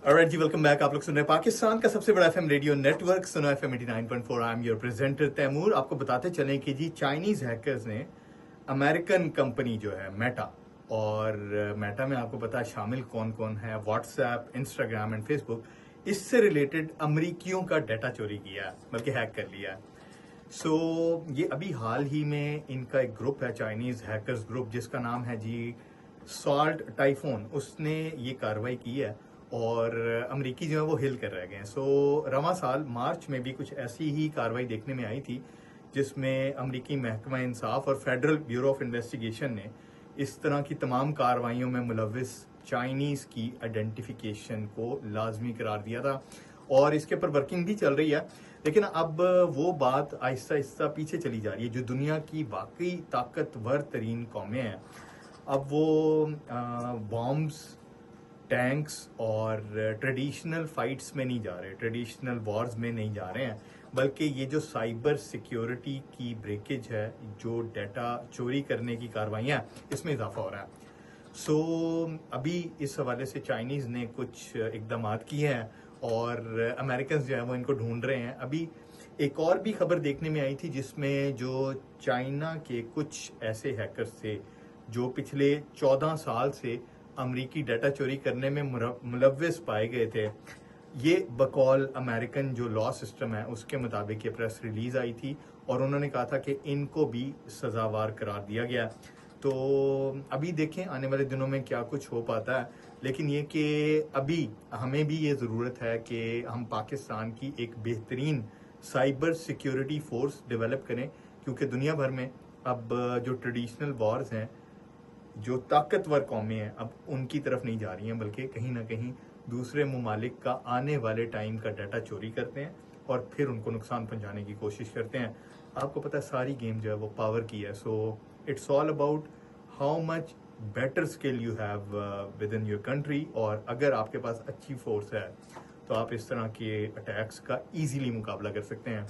Alright जी, welcome back. आप लोग सुन रहे हैं पाकिस्तान का सबसे बड़ा FM radio network Suno FM 89.4। I am your presenter Taimur. आपको बताते चलें कि जी चाइनीज हैकर्स ने अमेरिकन कंपनी जो है मेटा, और मेटा में आपको पता है शामिल कौन कौन है, व्हाट्सएप, इंस्टाग्राम एंड फेसबुक, इससे रिलेटेड अमरीकियों का डाटा चोरी किया है, बल्कि हैक कर लिया है। ये अभी हाल ही में इनका एक ग्रुप है, चाइनीज हैकर्स ग्रुप, जिसका नाम है जी सॉल्ट टाइफून, उसने ये कार्रवाई की है और अमरीकी जो है वो हिल कर रह गए हैं। रवां साल मार्च में भी कुछ ऐसी ही कार्रवाई देखने में आई थी, जिसमें अमरीकी महकमा इंसाफ और फेडरल ब्यूरो ऑफ इन्वेस्टिगेशन ने इस तरह की तमाम कार्रवाइयों में मुलविस चाइनीज की आइडेंटिफिकेशन को लाजमी करार दिया था और इसके ऊपर वर्किंग भी चल रही है। लेकिन अब वो बात आहिस्ता आहिस्ता पीछे चली जा रही है। जो दुनिया की वाकई ताकतवर तरीन कौमें हैं, अब वो बॉम्ब्स, टैंक्स और ट्रेडिशनल फाइट्स में नहीं जा रहे, ट्रेडिशनल वॉर्स में नहीं जा रहे हैं, बल्कि ये जो साइबर सिक्योरिटी की ब्रेकेज है, जो डाटा चोरी करने की कार्रवाइयाँ, इसमें इजाफा हो रहा है। अभी इस हवाले से चाइनीज ने कुछ इकदाम किए हैं और अमेरिकन जो है वो इनको ढूंढ रहे हैं। अभी एक और भी खबर देखने में आई थी, जिसमें जो चाइना के कुछ ऐसे हैकर्स थे जो पिछले 14 साल से अमरीकी डाटा चोरी करने में मुलव्विस पाए गए थे। ये बकौल अमेरिकन जो लॉ सिस्टम है उसके मुताबिक ये प्रेस रिलीज आई थी और उन्होंने कहा था कि इनको भी सजावार करार दिया गया। तो अभी देखें आने वाले दिनों में क्या कुछ हो पाता है, लेकिन ये कि अभी हमें भी ये ज़रूरत है कि हम पाकिस्तान की एक बेहतरीन साइबर सिक्योरिटी फोर्स डेवलप करें, क्योंकि दुनिया भर में अब जो ट्रेडिशनल वॉर्स हैं, जो ताकतवर कौमें हैं, अब उनकी तरफ नहीं जा रही हैं, बल्कि कहीं ना कहीं दूसरे ममालिक का आने वाले टाइम का डाटा चोरी करते हैं और फिर उनको नुकसान पहुंचाने की कोशिश करते हैं। आपको पता है सारी गेम जो है वो पावर की है। It's all about how much better skill you have with in your country, और अगर आपके पास अच्छी फोर्स है तो आप इस तरह के अटैक्स का इजीली मुकाबला कर सकते हैं।